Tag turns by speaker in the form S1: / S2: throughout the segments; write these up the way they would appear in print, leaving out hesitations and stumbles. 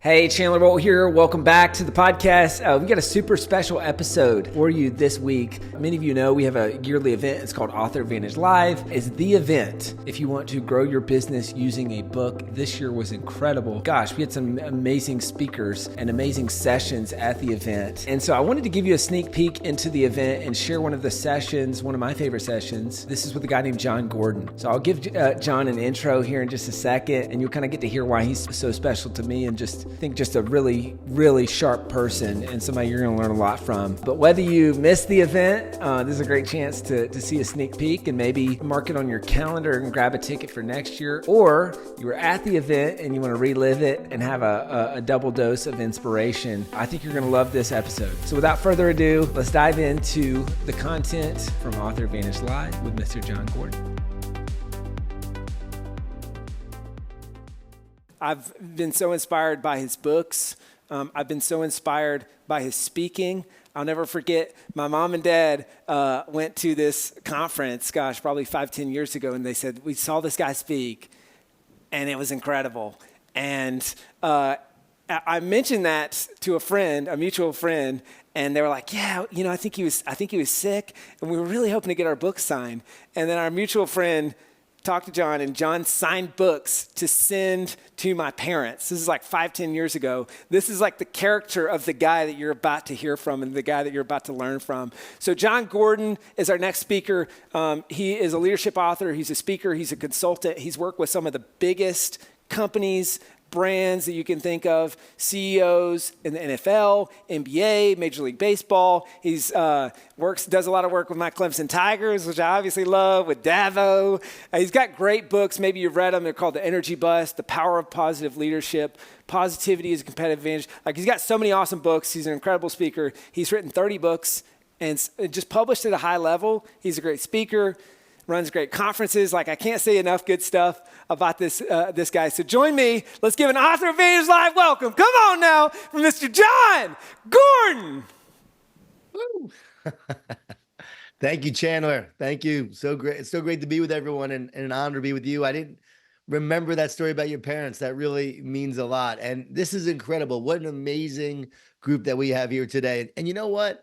S1: Hey, Chandler Bolt here. Welcome back to the podcast. We got a super special episode for you this week. Many of you know we have a yearly event. It's called Author Advantage Live. It's the event if you want to grow your business using a book. This year was incredible. Gosh, we had some amazing speakers and amazing sessions at the event. And so I wanted to give you a sneak peek into the event and share one of the sessions, one of my favorite sessions. This is with a guy named Jon Gordon. So I'll give Jon an intro here in just a second, and you'll kind of get to hear why he's so special to me and just think just a really, really sharp person and somebody you're going to learn a lot from. But whether you missed the event, this is a great chance to see a sneak peek and maybe mark it on your calendar and grab a ticket for next year. Or you were at the event and you want to relive it and have a double dose of inspiration. I think you're going to love this episode. So without further ado, let's dive into the content from Author Advantage Live with Mr. Jon Gordon. I've been so inspired by his books. I've been so inspired by his speaking. I'll never forget, my mom and dad went to this conference, probably 5-10 years ago, and they said, we saw this guy speak, and it was incredible. And I mentioned that to a friend, a mutual friend, and they were like, yeah, I think he was sick, and we were really hoping to get our book signed. And then our mutual friend talked to Jon, and Jon signed books to send to my parents. This is like 5-10 years ago. This is like the character of the guy that you're about to hear from and the guy that you're about to learn from. So Jon Gordon is our next speaker. He is a leadership author. He's a speaker. He's a consultant. He's worked with some of the biggest companies, brands that you can think of, CEOs in the NFL, NBA, Major League Baseball. He's does a lot of work with my Clemson Tigers, which I obviously love, with Davo. He's got great books. Maybe you've read them. They're called The Energy Bus, The Power of Positive Leadership, Positivity is a Competitive Advantage. He's got so many awesome books. He's an incredible speaker. He's written 30 books and just published at a high level. He's a great speaker, runs great conferences. I can't say enough good stuff about this guy. So join me. Let's give an Author Advantage Live welcome. Come on now from Mr. Jon Gordon.
S2: Woo. Thank you, Chandler. Thank you. So great. It's so great to be with everyone and an honor to be with you. I didn't remember that story about your parents. That really means a lot. And this is incredible. What an amazing group that we have here today. And you know what?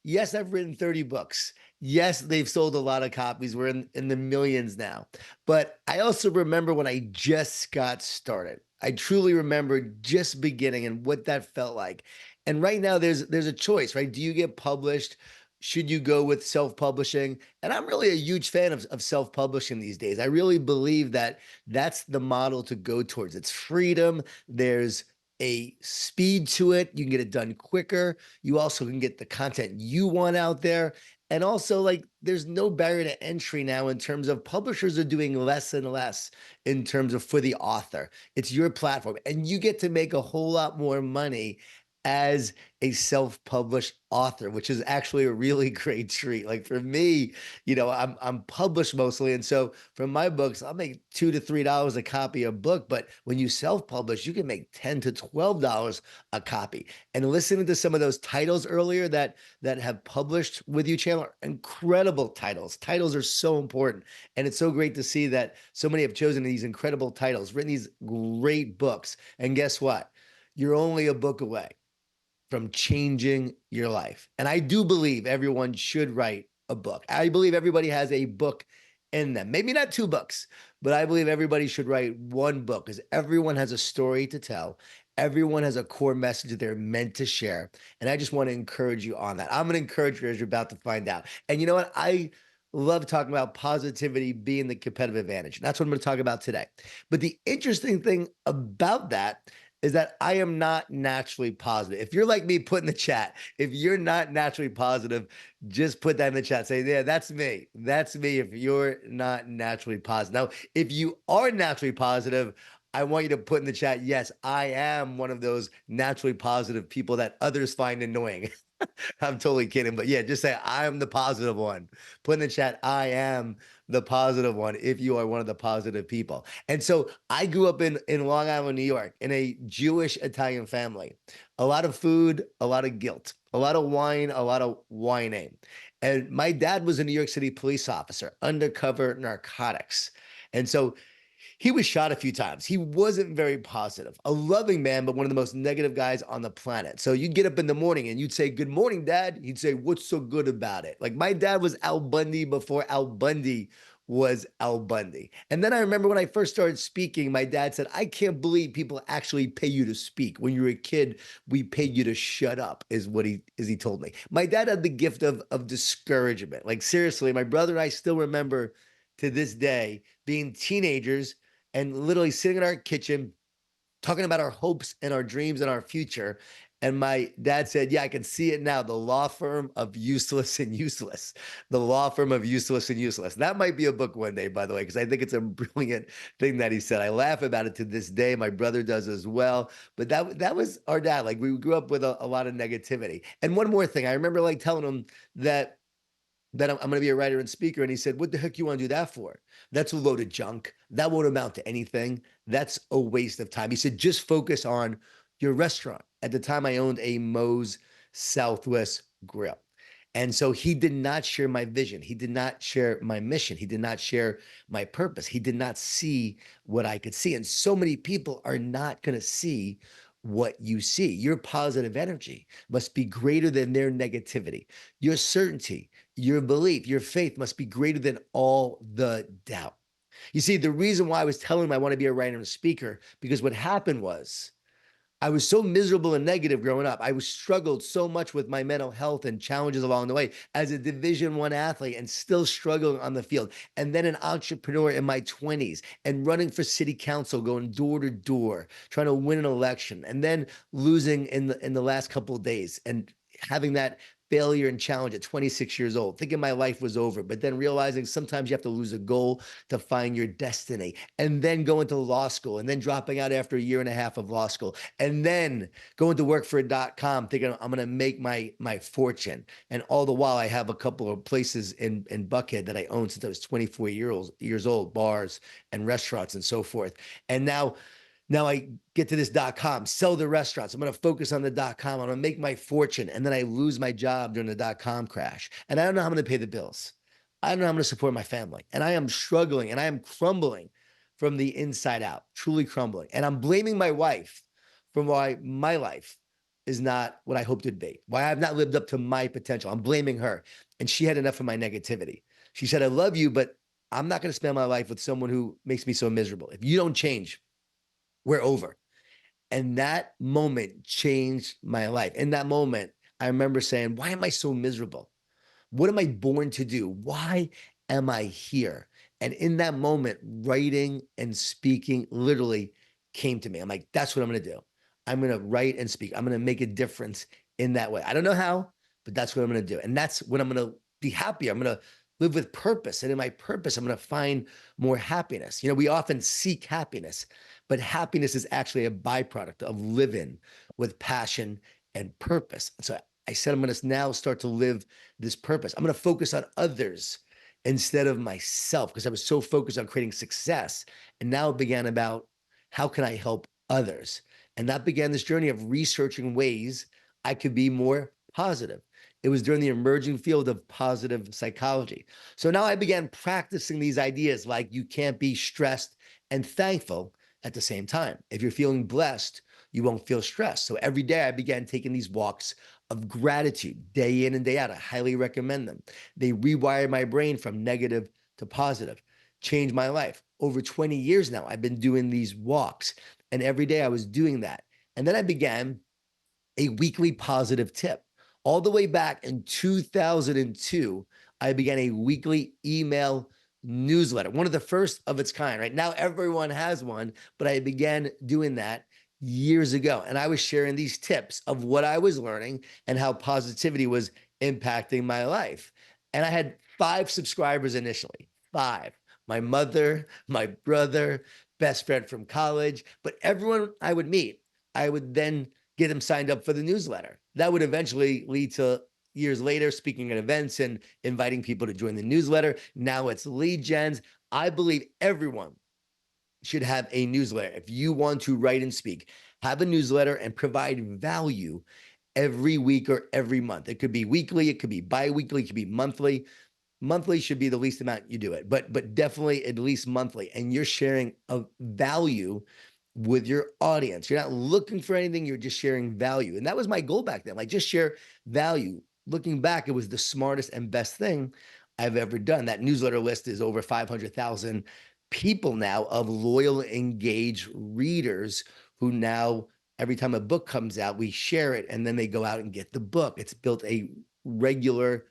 S2: Yes, I've written 30 books. Yes, they've sold a lot of copies. We're in the millions now. But I also remember when I just got started. I truly remember just beginning and what that felt like. And right now there's a choice, right? Do you get published? Should you go with self-publishing? And I'm really a huge fan of self-publishing these days. I really believe that that's the model to go towards. It's freedom. There's a speed to it. You can get it done quicker. You also can get the content you want out there. And also, there's no barrier to entry now in terms of publishers are doing less and less in terms of for the author. It's your platform, and you get to make a whole lot more money as a self-published author, which is actually a really great treat. For me, I'm published mostly. And so from my books, I'll make $2 to $3 a copy a book. But when you self-publish, you can make $10 to $12 a copy. And listening to some of those titles earlier that have published with you, Chandler, incredible titles. Titles are so important. And it's so great to see that so many have chosen these incredible titles, written these great books. And guess what? You're only a book away from changing your life. And I do believe everyone should write a book. I believe everybody has a book in them. Maybe not 2 books, but I believe everybody should write 1 book because everyone has a story to tell. Everyone has a core message that they're meant to share. And I just want to encourage you on that. I'm going to encourage you as you're about to find out. And you know what? I love talking about positivity being the competitive advantage. That's what I'm going to talk about today. But the interesting thing about that is that I am not naturally positive. If you're like me, put in the chat. If you're not naturally positive, just put that in the chat. Say, yeah, that's me. That's me if you're not naturally positive. Now, if you are naturally positive, I want you to put in the chat, yes, I am one of those naturally positive people that others find annoying. I'm totally kidding. But yeah, just say, I am the positive one. Put in the chat, I am the positive one if you are one of the positive people. And so I grew up in Long Island, New York, in a Jewish Italian family. A lot of food, a lot of guilt, a lot of wine, a lot of whining. And my dad was a New York City police officer, undercover narcotics. And so He was shot a few times. He wasn't very positive. A loving man, but one of the most negative guys on the planet. So you'd get up in the morning and you'd say, "Good morning, Dad." He'd say, "What's so good about it?" Like my dad was Al Bundy before Al Bundy was Al Bundy. And then I remember when I first started speaking, my dad said, "I can't believe people actually pay you to speak. When you were a kid, we paid you to shut up," is what he told me. My dad had the gift of discouragement. Like seriously, my brother and I still remember to this day being teenagers and literally sitting in our kitchen talking about our hopes and our dreams and our future. And my dad said, "Yeah, I can see it now. The law firm of useless and useless. The law firm of useless and useless." That might be a book one day, by the way, because I think it's a brilliant thing that he said. I laugh about it to this day. My brother does as well. But that was our dad. Like we grew up with a lot of negativity. And one more thing, I remember like telling him that I'm going to be a writer and speaker. And he said, "What the heck you want to do that for? That's a load of junk. That won't amount to anything. That's a waste of time." He said, "Just focus on your restaurant." At the time, I owned a Moe's Southwest Grill. And so he did not share my vision. He did not share my mission. He did not share my purpose. He did not see what I could see. And so many people are not going to see what you see. Your positive energy must be greater than their negativity. Your certainty, your belief, your faith must be greater than all the doubt. You see, the reason why I was telling him I want to be a writer and speaker, because what happened was I was so miserable and negative growing up. I was struggled so much with my mental health and challenges along the way as a Division One athlete and still struggling on the field. And then an entrepreneur in my 20s and running for city council, going door to door, trying to win an election, and then losing in the last couple of days and having that failure and challenge at 26 years old, thinking my life was over, but then realizing sometimes you have to lose a goal to find your destiny, and then going to law school, and then dropping out after a year and a half of law school, and then going to work for a .com, thinking I'm going to make my fortune. And all the while, I have a couple of places in Buckhead that I owned since I was 24 years old, bars and restaurants and so forth. And now I get to this .com, sell the restaurants. I'm going to focus on the .com. I'm going to make my fortune. And then I lose my job during the .com crash. And I don't know how I'm going to pay the bills. I don't know how I'm going to support my family. And I am struggling and I am crumbling from the inside out, truly crumbling. And I'm blaming my wife for why my life is not what I hoped it'd be, why I've not lived up to my potential. I'm blaming her. And she had enough of my negativity. She said, "I love you, but I'm not going to spend my life with someone who makes me so miserable. If you don't change, we're over." And that moment changed my life. In that moment, I remember saying, "Why am I so miserable? What am I born to do? Why am I here?" And in that moment, writing and speaking literally came to me. I'm like, that's what I'm going to do. I'm going to write and speak. I'm going to make a difference in that way. I don't know how, but that's what I'm going to do. And that's when I'm going to be happy. I'm going to live with purpose. And in my purpose, I'm going to find more happiness. You know, we often seek happiness, but happiness is actually a byproduct of living with passion and purpose. And so I said, I'm going to now start to live this purpose. I'm going to focus on others instead of myself because I was so focused on creating success. And now it began about how can I help others? And that began this journey of researching ways I could be more positive. It was during the emerging field of positive psychology. So now I began practicing these ideas like you can't be stressed and thankful at the same time. If you're feeling blessed, you won't feel stressed. So every day I began taking these walks of gratitude day in and day out. I highly recommend them. They rewired my brain from negative to positive, changed my life. Over 20 years now, I've been doing these walks, and every day I was doing that. And then I began a weekly positive tip. All the way back in 2002, I began a weekly email newsletter, one of the first of its kind, right? Now everyone has one, but I began doing that years ago. And I was sharing these tips of what I was learning and how positivity was impacting my life. And I had 5 subscribers initially, 5. My mother, my brother, best friend from college, but everyone I would meet, I would then get them signed up for the newsletter. That would eventually lead to years later speaking at events and inviting people to join the newsletter. Now it's lead gens. I believe everyone should have a newsletter. If you want to write and speak, have a newsletter and provide value every week or every month. It could be weekly, it could be bi-weekly, it could be monthly. monthly should be the least amount you do it, but definitely at least monthly. And you're sharing a value with your audience. You're not looking for anything, you're just sharing value. And that was my goal back then. Like, just share value. Looking back, it was the smartest and best thing I've ever done. That newsletter list is over 500,000 people now, of loyal, engaged readers who now, every time a book comes out, we share it and then they go out and get the book. It's built a regular,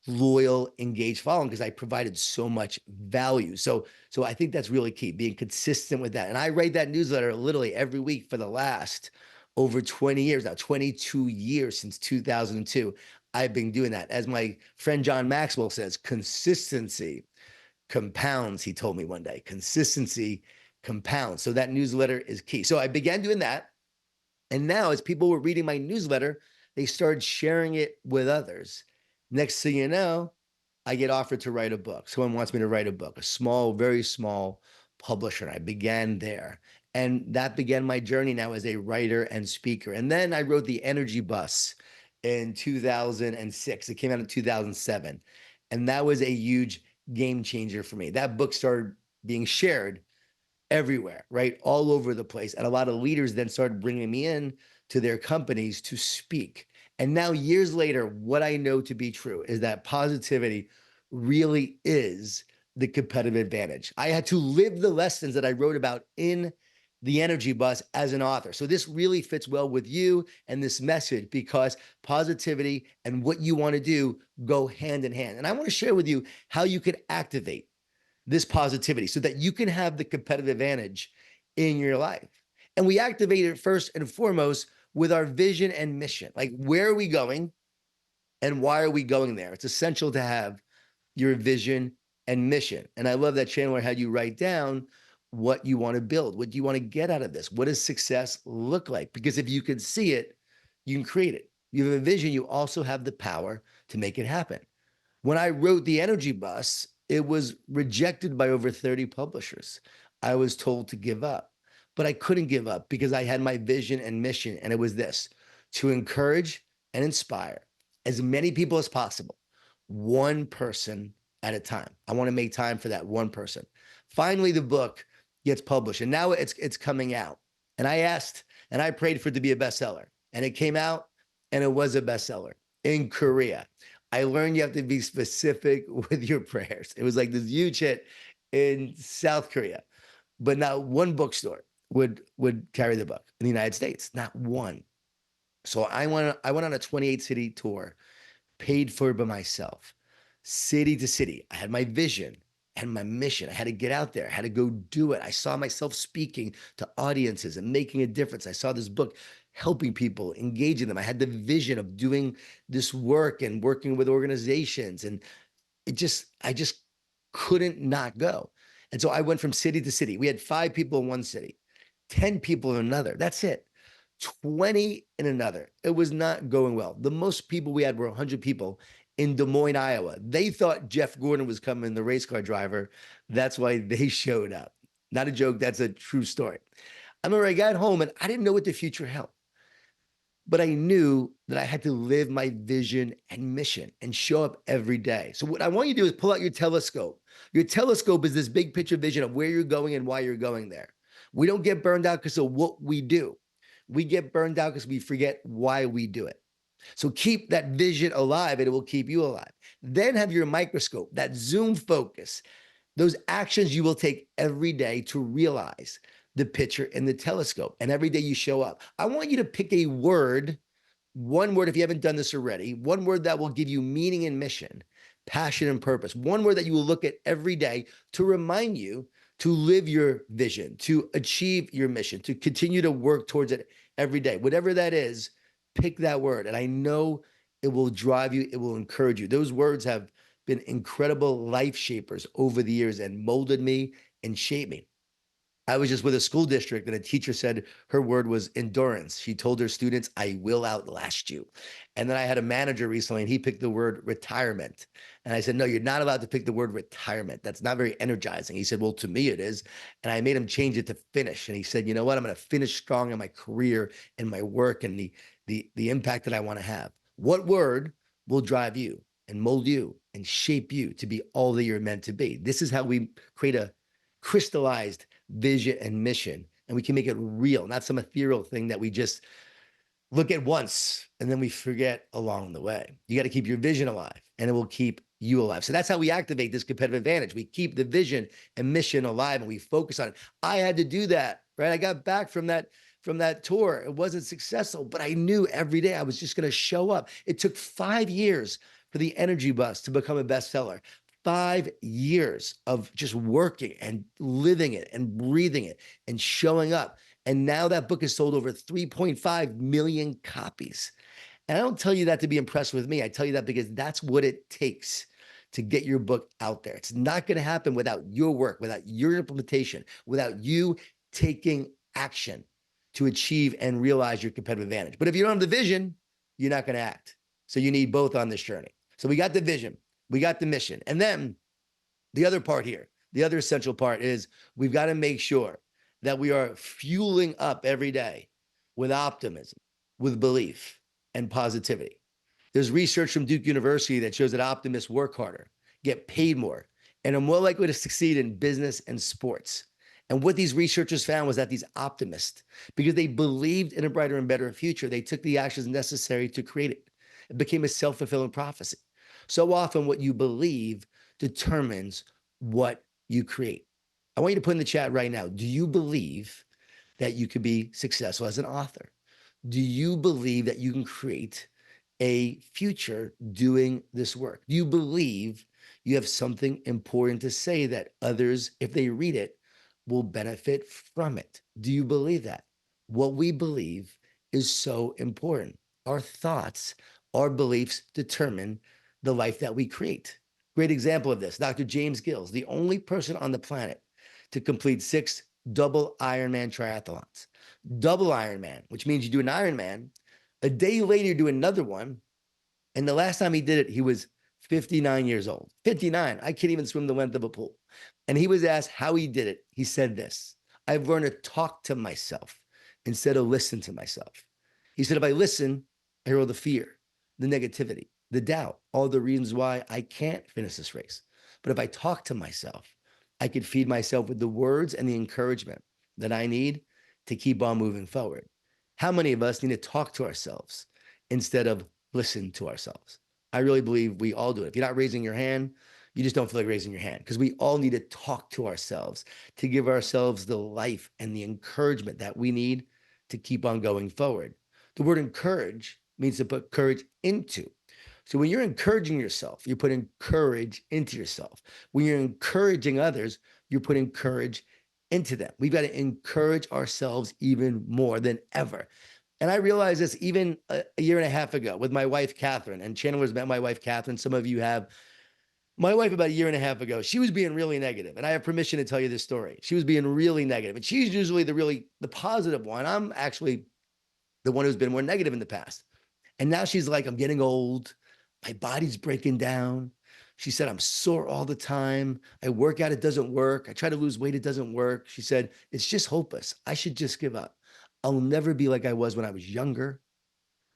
S2: loyal, engaged following because I provided so much value. So I think that's really key, being consistent with that. And I write that newsletter literally every week for the last over 20 years now, 22 years since 2002. I've been doing that. As my friend John Maxwell says, consistency compounds, he told me one day. Consistency compounds. So that newsletter is key. So I began doing that. And now, as people were reading my newsletter, they started sharing it with others. Next thing you know, I get offered to write a book. Someone wants me to write a book, a small, very small publisher. And I began there. And that began my journey now as a writer and speaker. And then I wrote The Energy Bus in 2006. It came out in 2007. And that was a huge game changer for me. That book started being shared everywhere, right? All over the place. And a lot of leaders then started bringing me in to their companies to speak. And now, years later, what I know to be true is that positivity really is the competitive advantage. I had to live the lessons that I wrote about in The Energy Bus as an author. So this really fits well with you and this message, because positivity and what you want to do go hand in hand. And I want to share with you how you can activate this positivity so that you can have the competitive advantage in your life. And we activate it first and foremost with our vision and mission. Like, where are we going and why are we going there? It's essential to have your vision and mission. And I love that Chandler had you write down what you want to build. What do you want to get out of this? What does success look like? Because if you can see it, you can create it. You have a vision, you also have the power to make it happen. When I wrote The Energy Bus, it was rejected by over 30 publishers. I was told to give up, but I couldn't give up because I had my vision and mission. And it was this: to encourage and inspire as many people as possible, one person at a time. I want to make time for that one person. Finally, the book gets published, and now it's coming out. And I asked and I prayed for it to be a bestseller, and it came out and it was a bestseller in Korea. I learned you have to be specific with your prayers. It was like this huge hit in South Korea, but not one bookstore would carry the book in the United States, not one. So I went on a 28 city tour, paid for by myself, city to city. I had my vision and my mission. I had to get out there. I had to go do it. I saw myself speaking to audiences and making a difference. I saw this book helping people, engaging them. I had the vision of doing this work and working with organizations. And I just couldn't not go. And so I went from city to city. We had 5 people in one city, 10 people in another. That's it. 20 in another. It was not going well. The most people we had were 100 people in Des Moines, Iowa. They thought Jeff Gordon was coming, the race car driver. That's why they showed up. Not a joke. That's a true story. I remember I got home and I didn't know what the future held, but I knew that I had to live my vision and mission and show up every day. So what I want you to do is pull out your telescope. Your telescope is this big picture vision of where you're going and why you're going there. We don't get burned out because of what we do. We get burned out because we forget why we do it. So keep that vision alive and it will keep you alive. Then have your microscope, that zoom focus, those actions you will take every day to realize the picture in the telescope. And every day you show up. I want you to pick a word, one word, if you haven't done this already, one word that will give you meaning and mission, passion and purpose. One word that you will look at every day to remind you to live your vision, to achieve your mission, to continue to work towards it every day. Whatever that is, pick that word. And I know it will drive you, it will encourage you. Those words have been incredible life shapers over the years and molded me and shaped me. I was just with a school district and a teacher said her word was endurance. She told her students, I will outlast you. And then I had a manager recently and he picked the word retirement. And I said, no, you're not allowed to pick the word retirement. That's not very energizing. He said, well, to me it is. And I made him change it to finish. And he said, you know what? I'm going to finish strong in my career and my work and the impact that I want to have. What word will drive you? and mold you and shape you to be all that you're meant to be. This is how we create a crystallized vision and mission, and we can make it real, not some ethereal thing that we just look at once and then we forget along the way. You got to keep your vision alive, and it will keep you alive. So that's how we activate this competitive advantage. We keep the vision and mission alive, and we focus on it. I had to do that, right? I got back from that tour. It wasn't successful, but I knew every day I was just going to show up. It took 5 years for the Energy Bus to become a bestseller. 5 years of just working and living it and breathing it and showing up. And now that book has sold over 3.5 million copies. And I don't tell you that to be impressed with me. I tell you that because that's what it takes to get your book out there. It's not going to happen without your work, without your implementation, without you taking action to achieve and realize your competitive advantage. But if you don't have the vision, you're not going to act. So you need both on this journey. So we got the vision, we got the mission. And then the other part here, the other essential part is we've got to make sure that we are fueling up every day with optimism, with belief and positivity. There's research from Duke University that shows that optimists work harder, get paid more, and are more likely to succeed in business and sports. And what these researchers found was that these optimists, because they believed in a brighter and better future, they took the actions necessary to create it. It became a self-fulfilling prophecy. So often what you believe determines what you create. I want you to put in the chat right now, do you believe that you could be successful as an author? Do you believe that you can create a future doing this work? Do you believe you have something important to say that others, if they read it, will benefit from it? Do you believe that? What we believe is so important. Our thoughts, our beliefs determine the life that we create. Great example of this, Dr. James Gills, the only person on the planet to complete 6 double Ironman triathlons. Double Ironman, which means you do an Ironman, a day later you do another one, and the last time he did it, he was 59 years old. 59, I can't even swim the length of a pool. And he was asked how he did it. He said this, I've learned to talk to myself instead of listen to myself. He said, if I listen, I hear all the fear, the negativity, the doubt, all the reasons why I can't finish this race. But if I talk to myself, I could feed myself with the words and the encouragement that I need to keep on moving forward. How many of us need to talk to ourselves instead of listen to ourselves? I really believe we all do it. If you're not raising your hand, you just don't feel like raising your hand, because we all need to talk to ourselves to give ourselves the life and the encouragement that we need to keep on going forward. The word encourage means to put courage into. So when you're encouraging yourself, you're putting courage into yourself. When you're encouraging others, you're putting courage into them. We've got to encourage ourselves even more than ever. And I realized this even a year and a half ago with my wife, Catherine, and Chandler's met my wife, Catherine. Some of you have. My wife, about a year and a half ago, she was being really negative, and I have permission to tell you this story. She was being really negative, and she's usually the positive one. I'm actually the one who's been more negative in the past. And now she's like, I'm getting old. My body's breaking down. She said, I'm sore all the time. I work out, it doesn't work. I try to lose weight, it doesn't work. She said, it's just hopeless. I should just give up. I'll never be like I was when I was younger.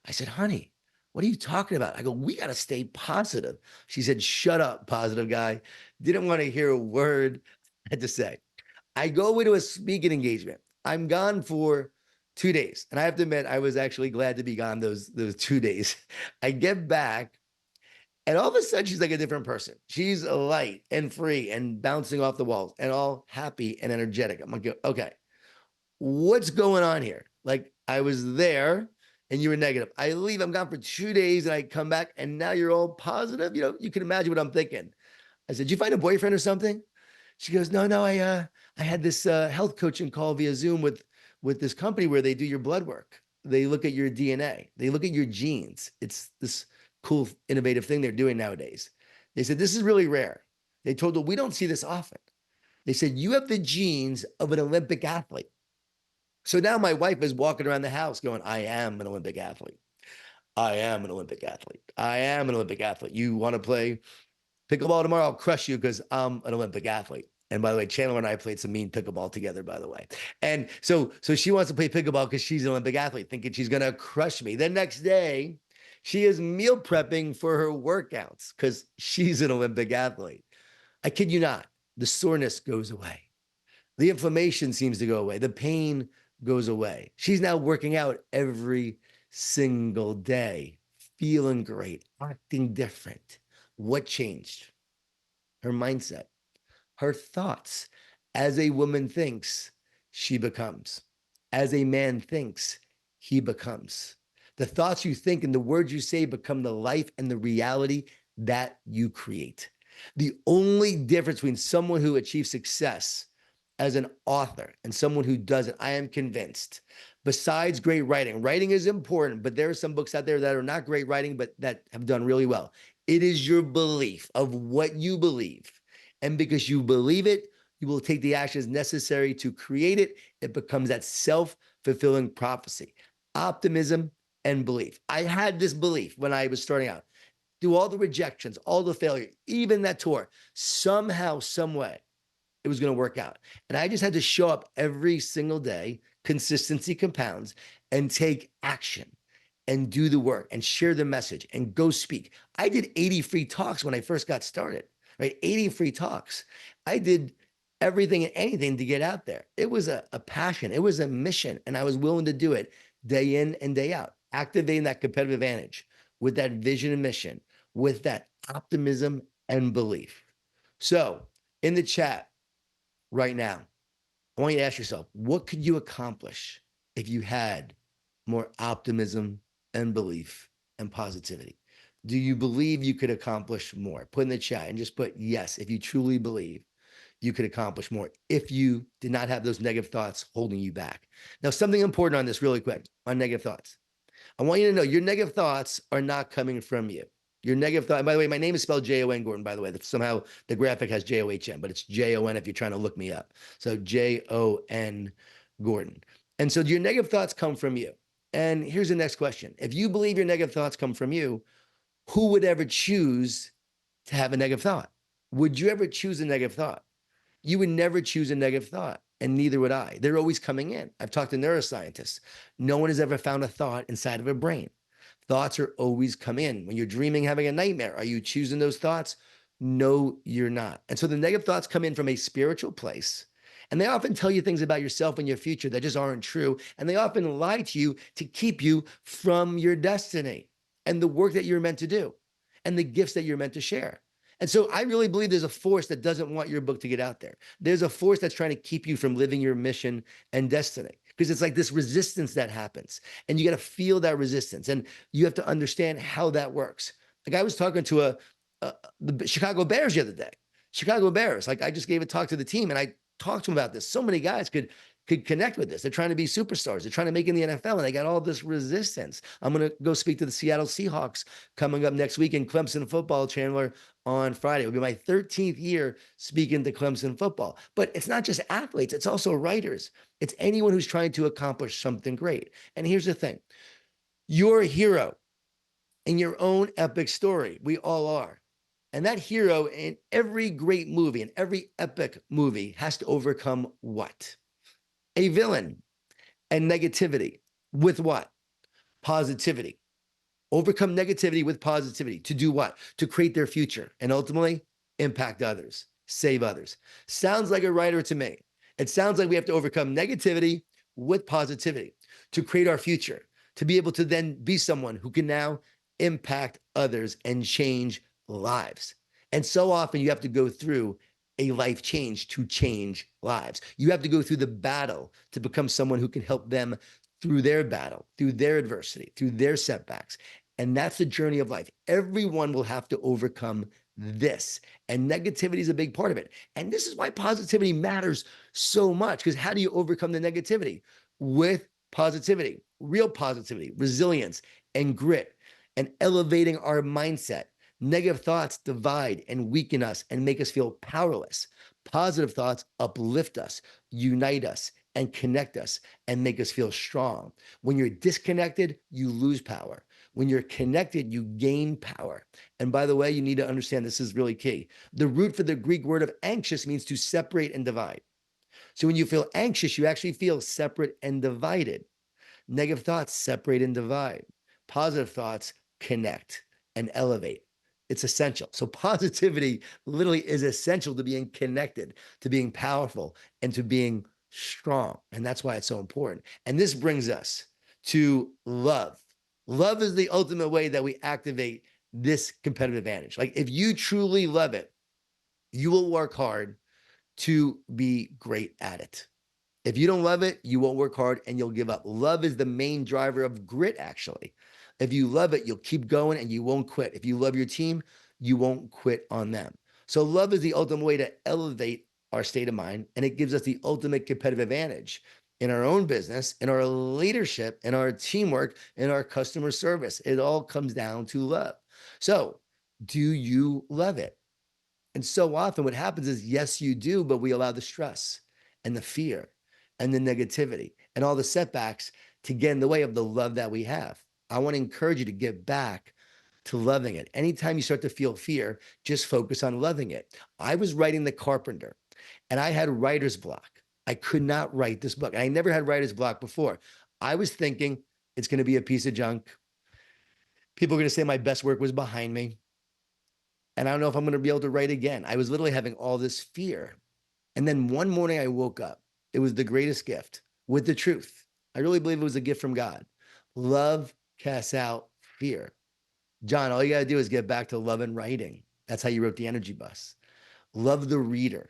S2: I said, honey, what are you talking about? I go, we got to stay positive. She said, shut up, positive guy. Didn't want to hear a word I had to say. I go into a speaking engagement. I'm gone for 2 days. And I have to admit, I was actually glad to be gone those 2 days. I get back, and all of a sudden, she's like a different person. She's light and free and bouncing off the walls and all happy and energetic. I'm like, okay, what's going on here? Like, I was there and you were negative. I leave, I'm gone for 2 days, and I come back, and now you're all positive. You know, you can imagine what I'm thinking. I said, did you find a boyfriend or something? She goes, no, I had this health coaching call via Zoom with this company where they do your blood work. They look at your DNA. They look at your genes. It's this cool, innovative thing they're doing nowadays. They said, this is really rare. They told her, we don't see this often. They said, you have the genes of an Olympic athlete. So now my wife is walking around the house going, I am an Olympic athlete. I am an Olympic athlete. I am an Olympic athlete. You want to play pickleball tomorrow? I'll crush you because I'm an Olympic athlete. And by the way, Chandler and I played some mean pickleball together, by the way. And so she wants to play pickleball because she's an Olympic athlete, thinking she's going to crush me. The next day, She is meal prepping for her workouts because she's an Olympic athlete. I kid you not, the soreness goes away. The inflammation seems to go away. The pain goes away. She's now working out every single day, feeling great, acting different. What changed? Her mindset, her thoughts. As a woman thinks, she becomes. As a man thinks, he becomes. The thoughts you think and the words you say become the life and the reality that you create. The only difference between someone who achieves success as an author and someone who doesn't, I am convinced, besides great writing, writing is important, but there are some books out there that are not great writing, but that have done really well. It is your belief of what you believe. And because you believe it, you will take the actions necessary to create it. It becomes that self-fulfilling prophecy, optimism and belief. I had this belief when I was starting out, through all the rejections, all the failure, even that tour, somehow, some way, it was going to work out. And I just had to show up every single day, consistency compounds, and take action and do the work and share the message and go speak. I did 80 free talks when I first got started, right? 80 free talks. I did everything and anything to get out there. It was a passion. It was a mission. And I was willing to do it day in and day out, activating that competitive advantage with that vision and mission, with that optimism and belief. So in the chat, right now, I want you to ask yourself, what could you accomplish if you had more optimism and belief and positivity? Do you believe you could accomplish more? Put in the chat and just put yes if you truly believe you could accomplish more if you did not have those negative thoughts holding you back. Now, something important on this really quick on negative thoughts. I want you to know your negative thoughts are not coming from you. Your negative thought, by the way, my name is spelled Jon Gordon, by the way. Somehow the graphic has John, but it's Jon if you're trying to look me up. So Jon Gordon. And so your negative thoughts come from you. And here's the next question. If you believe your negative thoughts come from you, who would ever choose to have a negative thought? Would you ever choose a negative thought? You would never choose a negative thought, and neither would I. They're always coming in. I've talked to neuroscientists. No one has ever found a thought inside of a brain. Thoughts are always come in. When you're dreaming, having a nightmare, are you choosing those thoughts? No, you're not. And so the negative thoughts come in from a spiritual place. And they often tell you things about yourself and your future that just aren't true. And they often lie to you to keep you from your destiny and the work that you're meant to do and the gifts that you're meant to share. And so I really believe there's a force that doesn't want your book to get out there. There's a force that's trying to keep you from living your mission and destiny, because it's like this resistance that happens, and you got to feel that resistance, and you have to understand how that works. Like I was talking to the Chicago Bears the other day. Chicago Bears, like I just gave a talk to the team, and I talked to them about this. So many guys could connect with this. They're trying to be superstars. They're trying to make it in the NFL, and they got all this resistance. I'm going to go speak to the Seattle Seahawks coming up next week in Clemson football, Chandler, on Friday. It'll be my 13th year speaking to Clemson football. But it's not just athletes. It's also writers. It's anyone who's trying to accomplish something great. And here's the thing. You're a hero in your own epic story. We all are. And that hero in every great movie, in every epic movie, has to overcome what? A villain and negativity. With what? Positivity. Overcome negativity with positivity. To do what? To create their future and ultimately impact others, save others. Sounds like a writer to me. It sounds like we have to overcome negativity with positivity to create our future, to be able to then be someone who can now impact others and change lives. And so often you have to go through a life change to change lives. You have to go through the battle to become someone who can help them through their battle, through their adversity, through their setbacks. And that's the journey of life. Everyone will have to overcome this. And negativity is a big part of it. And this is why positivity matters so much, because how do you overcome the negativity? With positivity, real positivity, resilience, and grit, and elevating our mindset. Negative thoughts divide and weaken us and make us feel powerless. Positive thoughts uplift us, unite us, and connect us and make us feel strong. When you're disconnected, you lose power. When you're connected, you gain power. And by the way, you need to understand this is really key. The root for the Greek word of anxious means to separate and divide. So when you feel anxious, you actually feel separate and divided. Negative thoughts separate and divide. Positive thoughts connect, and elevate. It's essential. So positivity literally is essential to being connected, to being powerful, and to being strong. And that's why it's so important. And this brings us to love. Love is the ultimate way that we activate this competitive advantage. Like if you truly love it, you will work hard to be great at it. If you don't love it, you won't work hard and you'll give up. Love is the main driver of grit, actually. If you love it, you'll keep going and you won't quit. If you love your team, you won't quit on them. So, love is the ultimate way to elevate our state of mind, and it gives us the ultimate competitive advantage in our own business, in our leadership, in our teamwork, in our customer service. It all comes down to love. So, do you love it? And so often what happens is, yes, you do, but we allow the stress and the fear and the negativity and all the setbacks to get in the way of the love that we have. I want to encourage you to get back to loving it. Anytime you start to feel fear, just focus on loving it. I was writing The Carpenter and I had writer's block. I could not write this book. I never had writer's block before. I was thinking it's going to be a piece of junk. People are going to say my best work was behind me. And I don't know if I'm going to be able to write again. I was literally having all this fear. And then one morning I woke up. It was the greatest gift with the truth. I really believe it was a gift from God. Love casts out fear. Jon, all you got to do is get back to love and writing. That's how you wrote The Energy Bus. Love the reader.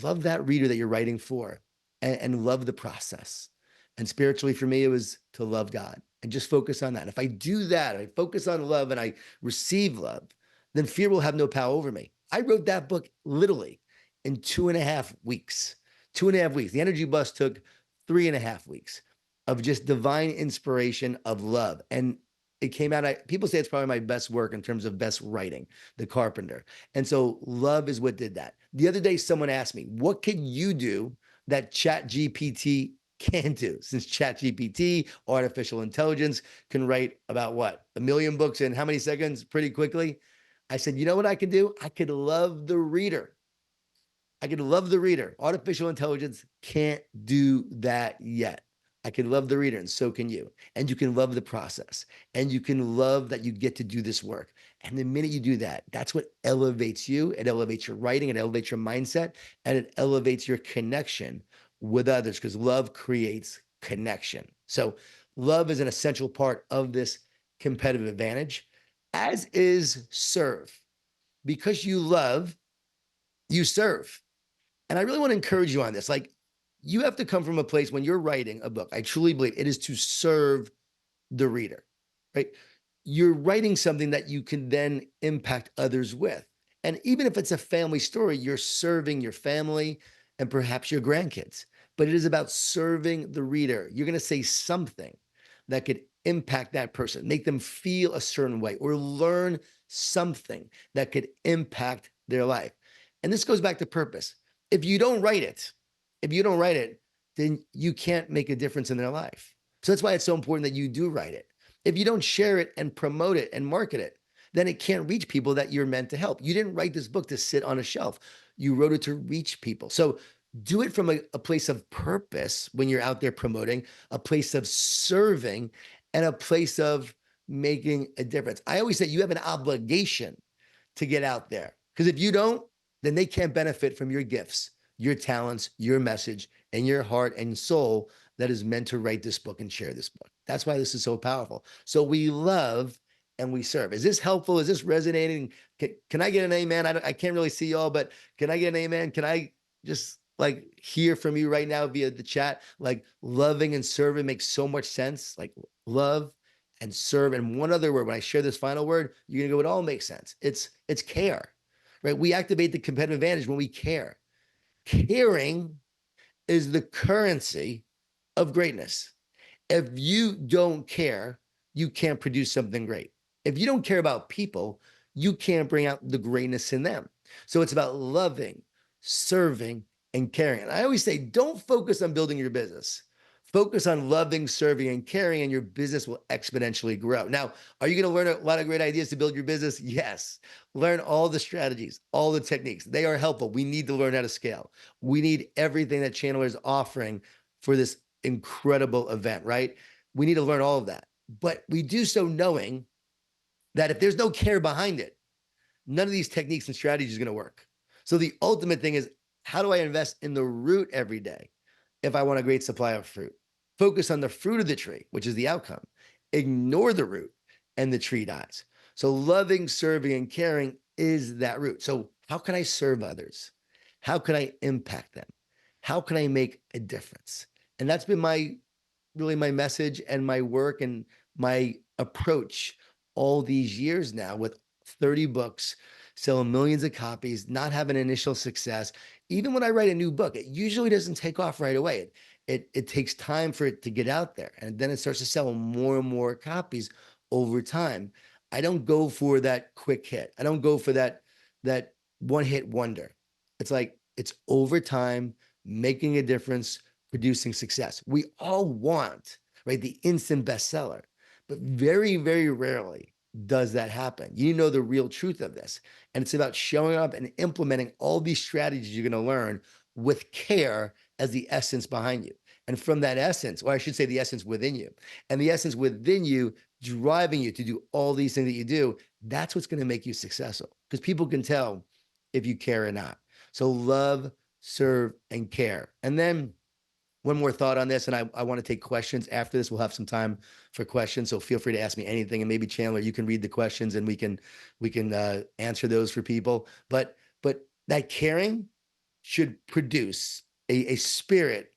S2: Love that reader that you're writing for, and love the process. And spiritually, for me, it was to love God and just focus on that. If I do that, I focus on love and I receive love, then fear will have no power over me. I wrote that book literally in 2.5 weeks. 2.5 weeks. The Energy Bus took 3.5 weeks of just divine inspiration of love. And it came out, people say it's probably my best work in terms of best writing, The Carpenter. And so love is what did that. The other day, someone asked me, what can you do that ChatGPT can't do? Since ChatGPT, artificial intelligence, can write about what? 1 million books in how many seconds? Pretty quickly. I said, you know what I can do? I could love the reader. I could love the reader. Artificial intelligence can't do that yet. I can love the reader, and so can you. And you can love the process. And you can love that you get to do this work. And the minute you do that, that's what elevates you. It elevates your writing, it elevates your mindset, and it elevates your connection with others, because love creates connection. So love is an essential part of this competitive advantage, as is serve. Because you love, you serve. And I really want to encourage you on this. Like, you have to come from a place when you're writing a book. I truly believe it is to serve the reader, right? You're writing something that you can then impact others with. And even if it's a family story, you're serving your family and perhaps your grandkids. But it is about serving the reader. You're going to say something that could impact that person, make them feel a certain way, or learn something that could impact their life. And this goes back to purpose. If you don't write it, then you can't make a difference in their life. So that's why it's so important that you do write it. If you don't share it and promote it and market it, then it can't reach people that you're meant to help. You didn't write this book to sit on a shelf. You wrote it to reach people. So do it from a place of purpose when you're out there promoting, a place of serving, and a place of making a difference. I always say you have an obligation to get out there, because if you don't, then they can't benefit from your gifts, your talents, your message, and your heart and soul that is meant to write this book and share this book. That's why this is so powerful. So we love and we serve. Is this helpful? Is this resonating? Can I get an amen? I can't really see y'all, but can I get an amen? Can I just like hear from you right now via the chat? Like, loving and serving makes so much sense. Like, love and serve. And one other word, when I share this final word, you're gonna go, it all makes sense. It's care, right? We activate the competitive advantage when we care. Caring is the currency of greatness. If you don't care, you can't produce something great. If you don't care about people, you can't bring out the greatness in them. So it's about loving, serving, and caring. And I always say, don't focus on building your business. Focus on loving, serving, and caring, and your business will exponentially grow. Now, are you going to learn a lot of great ideas to build your business? Yes. Learn all the strategies, all the techniques. They are helpful. We need to learn how to scale. We need everything that Chandler is offering for this incredible event, right? We need to learn all of that. But we do so knowing that if there's no care behind it, none of these techniques and strategies are going to work. So the ultimate thing is, how do I invest in the root every day if I want a great supply of fruit? Focus on the fruit of the tree, which is the outcome. Ignore the root and the tree dies. So loving, serving, and caring is that root. So how can I serve others? How can I impact them? How can I make a difference? And that's been my message and my work and my approach all these years now, with 30 books, selling millions of copies, not having initial success. Even when I write a new book, it usually doesn't take off right away. It takes time for it to get out there, and then it starts to sell more and more copies over time. I don't go for that quick hit. I don't go for that one hit wonder. It's like, it's over time, making a difference, producing success. We all want, right, the instant bestseller, but very, very rarely does that happen. You know the real truth of this. And it's about showing up and implementing all these strategies you're going to learn with care as the essence behind you. And from that essence, or I should say the essence within you, and the essence within you driving you to do all these things that you do, that's what's going to make you successful, because people can tell if you care or not. So love, serve, and care. And then one more thought on this, and I want to take questions after this. We'll have some time for questions, so feel free to ask me anything. And maybe Chandler, you can read the questions, and we can answer those for people. But that caring should produce a spirit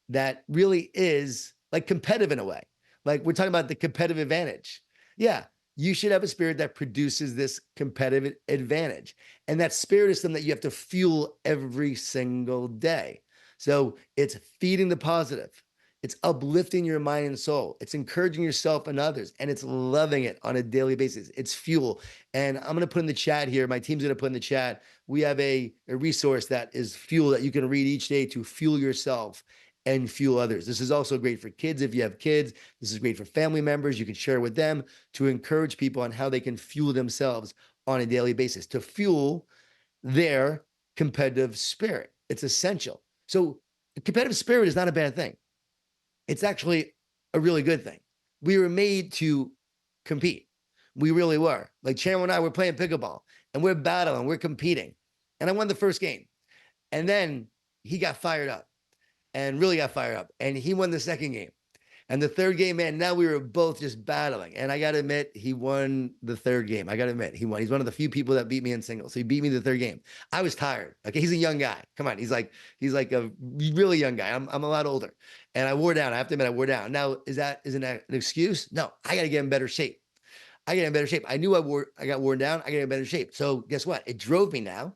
S2: that really is like competitive in a way. Like, we're talking about the competitive advantage. Yeah, you should have a spirit that produces this competitive advantage, and that spirit is something that you have to fuel every single day. So it's feeding the positive. It's uplifting your mind and soul. It's encouraging yourself and others, and it's loving it on a daily basis. It's fuel. And I'm going to put in the chat here, my team's going to put in the chat, we have a resource that is fuel that you can read each day to fuel yourself and fuel others. This is also great for kids. If you have kids, this is great for family members. You can share with them to encourage people on how they can fuel themselves on a daily basis, to fuel their competitive spirit. It's essential. So the competitive spirit is not a bad thing. It's actually a really good thing. We were made to compete. We really were. Like Chandler and I were playing pickleball, and we're battling, we're competing. And I won the first game. And then he got fired up, and really got fired up. And he won the second game. And the third game, man, now we were both just battling. And I got to admit, he won the third game. I got to admit, he won. He's one of the few people that beat me in singles. So he beat me the third game. I was tired. Okay, he's a young guy. Come on, he's like a really young guy. I'm a lot older, and I wore down. I have to admit, I wore down. Now, isn't that an excuse? No, I got to get in better shape. I get in better shape. I knew I got worn down. I get in better shape. So guess what? It drove me now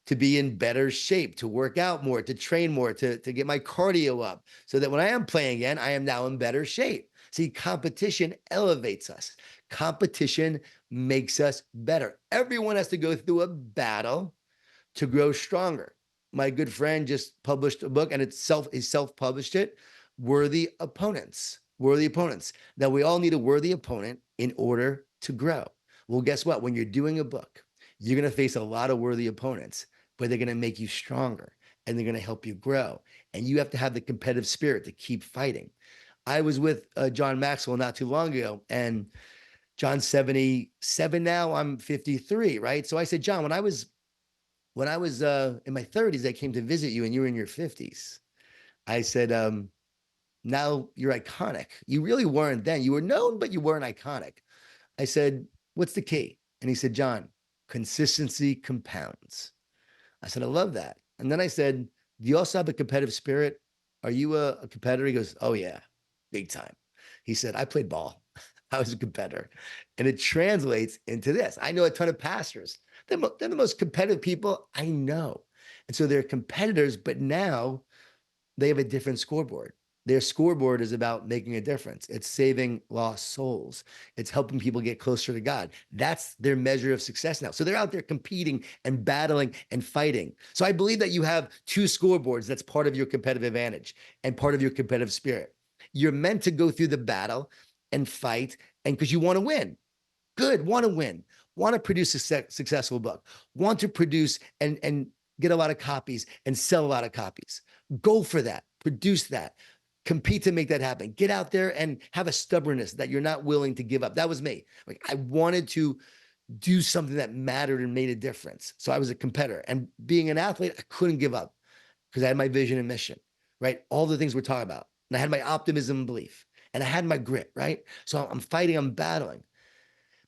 S2: to be in better shape, to work out more, to train more, to get my cardio up, so that when I am playing again, I am now in better shape. See, competition elevates us. Competition makes us better. Everyone has to go through a battle to grow stronger. My good friend just published a book, and he self-published it, Worthy Opponents. Worthy Opponents. That we all need a worthy opponent in order to grow. Well, guess what? When you're doing a book, you're going to face a lot of worthy opponents, but they're going to make you stronger, and they're going to help you grow. And you have to have the competitive spirit to keep fighting. I was with John Maxwell not too long ago, and John's 77 now. I'm 53, right? So I said, John, when I was in my 30s, I came to visit you, and you were in your 50s. I said, now you're iconic. You really weren't then. You were known, but you weren't iconic. I said, what's the key? And he said, John, consistency compounds. I said, I love that. And then I said, do you also have a competitive spirit? Are you a competitor? He goes, oh yeah, big time. He said, I played ball. I was a competitor. And it translates into this. I know a ton of pastors. They're the most competitive people I know. And so they're competitors, but now they have a different scoreboard. Their scoreboard is about making a difference. It's saving lost souls. It's helping people get closer to God. That's their measure of success now. So they're out there competing and battling and fighting. So I believe that you have two scoreboards. That's part of your competitive advantage and part of your competitive spirit. You're meant to go through the battle and fight, and because you want to win. Good, want to win, want to produce a successful book, want to produce and get a lot of copies and sell a lot of copies. Go for that, produce that. compete to make that happen. Get out there and have a stubbornness that you're not willing to give up. That was me. Like, I wanted to do something that mattered and made a difference. So I was a competitor. And being an athlete, I couldn't give up because I had my vision and mission, right? All the things we're talking about. And I had my optimism and belief. And I had my grit, right? So I'm fighting, I'm battling.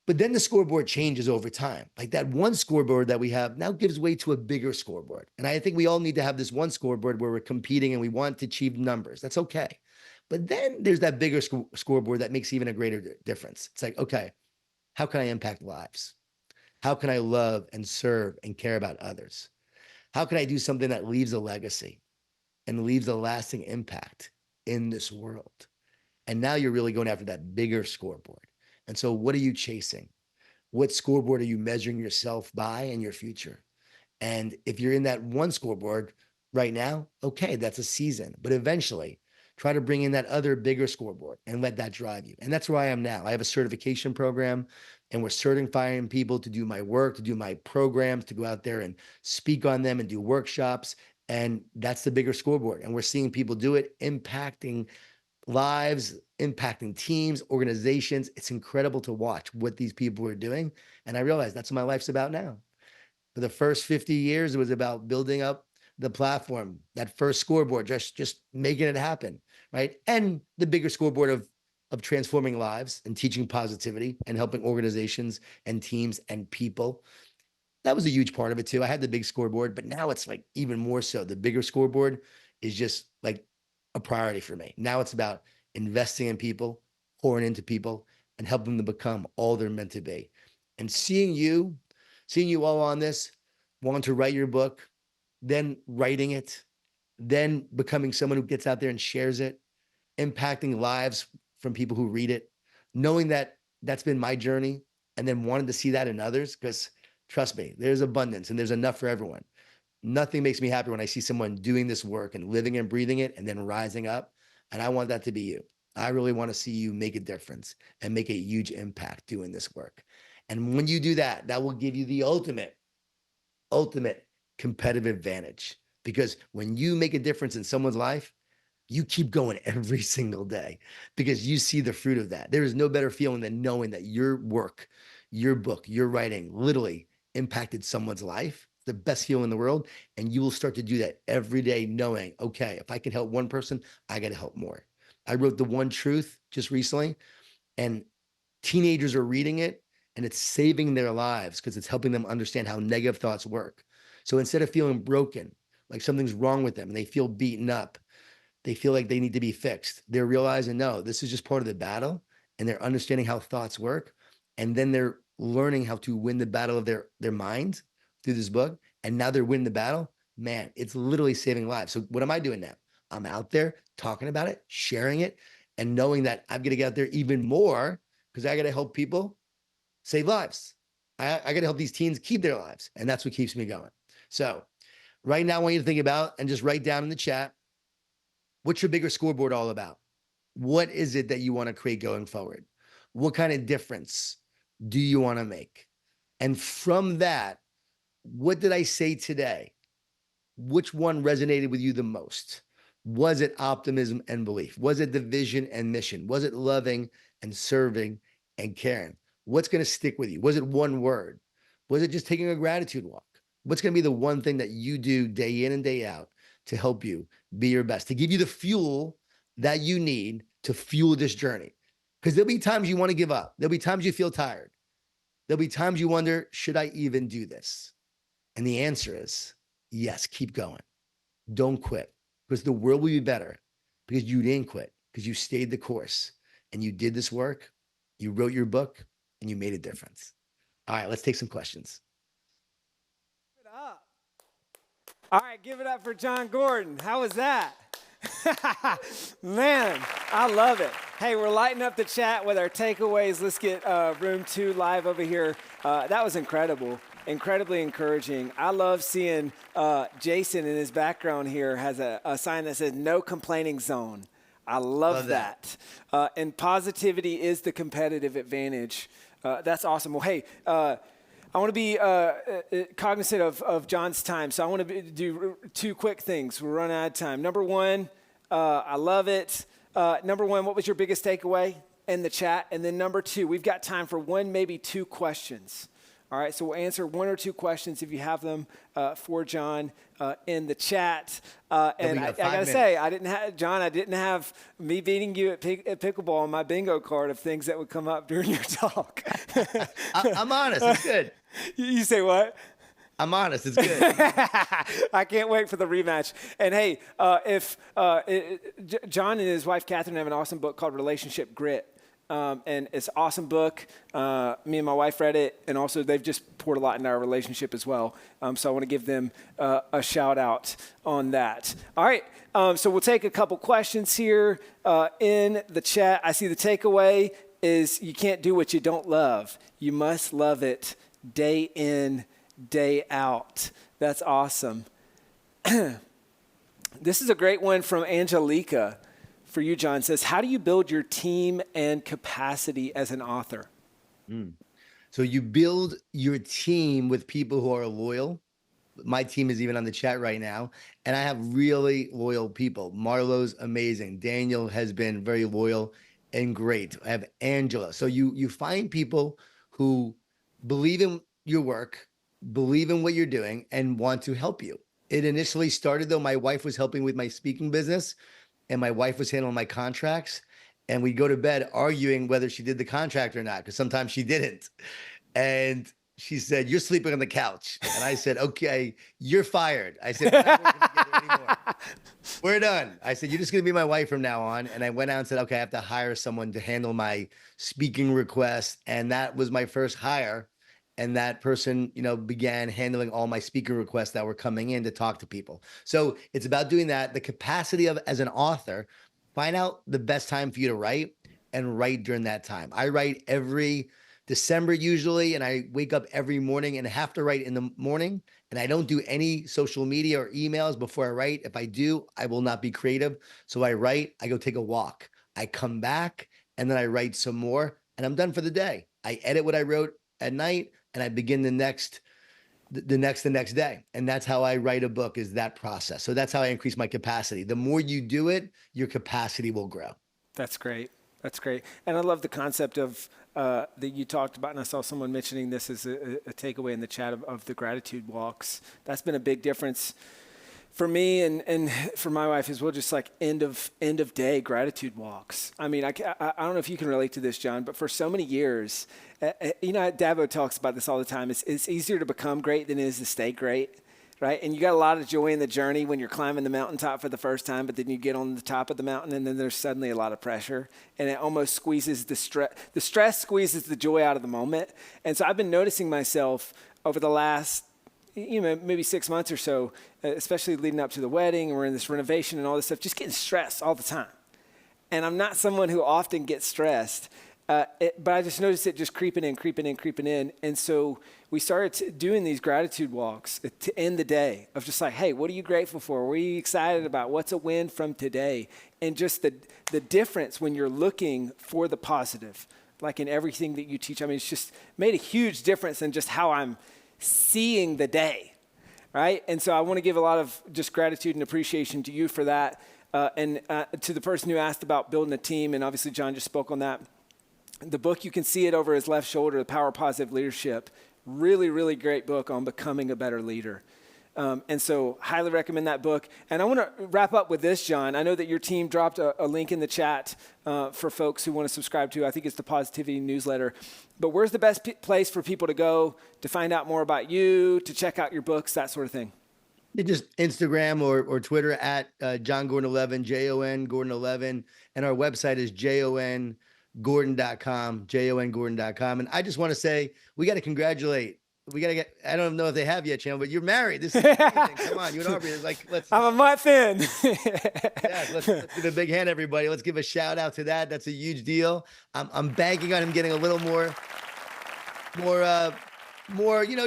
S2: But then the scoreboard changes over time. Like, that one scoreboard that we have now gives way to a bigger scoreboard. And I think we all need to have this one scoreboard where we're competing and we want to achieve numbers. That's okay. But then there's that bigger scoreboard that makes even a greater difference. It's like, okay, how can I impact lives? How can I love and serve and care about others? How can I do something that leaves a legacy and leaves a lasting impact in this world? And now you're really going after that bigger scoreboard. And so what are you chasing? What scoreboard are you measuring yourself by in your future? And if you're in that one scoreboard right now, okay, that's a season. But eventually, try to bring in that other bigger scoreboard and let that drive you. And that's where I am now. I have a certification program, and we're certifying people to do my work, to do my programs, to go out there and speak on them and do workshops. And that's the bigger scoreboard. And we're seeing people do it, impacting lives, impacting teams, organizations. It's incredible to watch what these people are doing. And I realize that's what my life's about now. For the first 50 years, it was about building up the platform, that first scoreboard, just making it happen, right? And the bigger scoreboard of transforming lives and teaching positivity and helping organizations and teams and people. That was a huge part of it too. I had the big scoreboard, but now it's like even more so. The bigger scoreboard is just like a priority for me. Now it's about investing in people, pouring into people, and helping them become all they're meant to be. And seeing you all on this, wanting to write your book, then writing it, then becoming someone who gets out there and shares it, impacting lives from people who read it, knowing that that's been my journey, and then wanting to see that in others, because trust me, there's abundance and there's enough for everyone. Nothing makes me happy when I see someone doing this work and living and breathing it and then rising up. And I want that to be you. I really want to see you make a difference and make a huge impact doing this work. And when you do that, that will give you the ultimate competitive advantage. Because when you make a difference in someone's life, you keep going every single day because you see the fruit of that. There is no better feeling than knowing that your work, your book, your writing literally impacted someone's life. The best feeling in the world. And you will start to do that every day, knowing, okay, if I can help one person, I got to help more. I wrote The One Truth just recently, and teenagers are reading it, and it's saving their lives because it's helping them understand how negative thoughts work. So instead of feeling broken, like something's wrong with them and they feel beaten up, they feel like they need to be fixed, they're realizing, no, this is just part of the battle, and they're understanding how thoughts work. And then they're learning how to win the battle of their mind through this book. And now they're winning the battle. Man, it's literally saving lives. So what am I doing now? I'm out there talking about it, sharing it, and knowing that I'm going to get out there even more because I got to help people save lives. I got to help these teens keep their lives. And that's what keeps me going. So right now, I want you to think about and just write down in the chat, what's your bigger scoreboard all about? What is it that you want to create going forward? What kind of difference do you want to make? And from that, what did I say today? Which one resonated with you the most? Was it optimism and belief? Was it the vision and mission? Was it loving and serving and caring? What's going to stick with you? Was it one word? Was it just taking a gratitude walk? What's going to be the one thing that you do day in and day out to help you be your best, to give you the fuel that you need to fuel this journey? Because there'll be times you want to give up. There'll be times you feel tired. There'll be times you wonder, should I even do this? And the answer is yes, keep going. Don't quit, because the world will be better because you didn't quit, because you stayed the course and you did this work. You wrote your book and you made a difference. All right, let's take some questions.
S1: Give it up. All right, give it up for Jon Gordon. How was that? Man, I love it. Hey, we're lighting up the chat with our takeaways. Let's get room 2 live over here. That was incredible. Incredibly encouraging. I love seeing Jason in his background here has a sign that says no complaining zone. I love that. And positivity is the competitive advantage. That's awesome. Well, hey, I want to be cognizant of Jon's time. So I want to do 2 quick things. We're running out of time. Number 1, I love it. Number one, what was your biggest takeaway in the chat? And then number two, we've got time for one, maybe two questions. All right, so we'll answer one or two questions if you have them for Jon in the chat. And I got to say, I didn't have me beating you at pickleball on my bingo card of things that would come up during your talk.
S2: I'm honest. It's good.
S1: You say what?
S2: I'm honest. It's good.
S1: I can't wait for the rematch. And hey, Jon and his wife, Catherine, have an awesome book called Relationship Grit. And it's an awesome book. Me and my wife read it, and also they've just poured a lot into our relationship as well. So I want to give them a shout out on that. All right, so we'll take a couple questions here in the chat. I see the takeaway is you can't do what you don't love. You must love it day in, day out. That's awesome. This is a great one from Angelica. For you, Jon, says, how do you build your team and capacity as an author?
S2: So you build your team with people who are loyal. My team is even on the chat right now, and I have really loyal people. Marlo's amazing. Daniel has been very loyal and great. I have Angela. So you find people who believe in your work, believe in what you're doing, and want to help you. It initially started, though, my wife was helping with my speaking business, and my wife was handling my contracts, and we'd go to bed arguing whether she did the contract or not, because sometimes she didn't. And she said, "You're sleeping on the couch." And I said, "Okay, you're fired." I said, "We're not working together anymore. We're done." I said, "You're just going to be my wife from now on." And I went out and said, "Okay, I have to hire someone to handle my speaking requests." And that was my first hire. And that person, began handling all my speaker requests that were coming in to talk to people. So it's about doing that. The capacity of, as an author, find out the best time for you to write and write during that time. I write every December usually, and I wake up every morning and have to write in the morning. And I don't do any social media or emails before I write. If I do, I will not be creative. So I write, I go take a walk. I come back, and then I write some more, and I'm done for the day. I edit what I wrote at night, and I begin the next day. And that's how I write a book, is that process. So that's how I increase my capacity. The more you do it, your capacity will grow.
S1: That's great. That's great. And I love the concept of that you talked about, and I saw someone mentioning this as a takeaway in the chat of the gratitude walks. That's been a big difference for me and for my wife as well, just like end of day gratitude walks. I mean, I don't know if you can relate to this, Jon, but for so many years, Dabo talks about this all the time. It's easier to become great than it is to stay great, right? And you got a lot of joy in the journey when you're climbing the mountaintop for the first time, but then you get on the top of the mountain, and then there's suddenly a lot of pressure, and it almost squeezes the stress. The stress squeezes the joy out of the moment. And so I've been noticing myself over the last maybe 6 months or so, especially leading up to the wedding, and we're in this renovation and all this stuff, just getting stressed all the time. And I'm not someone who often gets stressed, but I just noticed it just creeping in. And so we started doing these gratitude walks to end the day of just like, hey, what are you grateful for? What are you excited about? What's a win from today? And just the difference when you're looking for the positive, like in everything that you teach. I mean, it's just made a huge difference in just how I'm seeing the day, right? And so I want to give a lot of just gratitude and appreciation to you for that, and to the person who asked about building a team, and obviously Jon just spoke on that. The book, you can see it over his left shoulder, The Power of Positive Leadership. Really, really great book on becoming a better leader. And so highly recommend that book. And I want to wrap up with this, Jon. I know that your team dropped a link in the chat for folks who want to subscribe to. I think it's the Positivity Newsletter. But where's the best place for people to go to find out more about you, to check out your books, that sort of thing?
S2: Just Instagram or Twitter at Jon Gordon 11, Jon Gordon 11. And our website is jongordon.com, jongordon.com. And I just want to say, we got to congratulate. I don't know if they have yet, Chandler, but you're married. This is amazing. Come on, you and Aubrey. Let's.
S1: I'm a month in.
S2: Yes, let's give a big hand, everybody. Let's give a shout out to that. That's a huge deal. I'm banking on him getting a little more,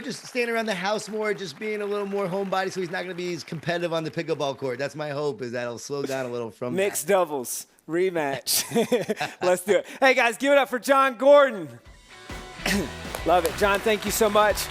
S2: just staying around the house more, just being a little more homebody, so he's not going to be as competitive on the pickleball court. That's my hope, is that'll slow down a little from
S1: mixed doubles rematch. Let's do it. Hey guys, give it up for Jon Gordon. Love it. Jon, thank you so much.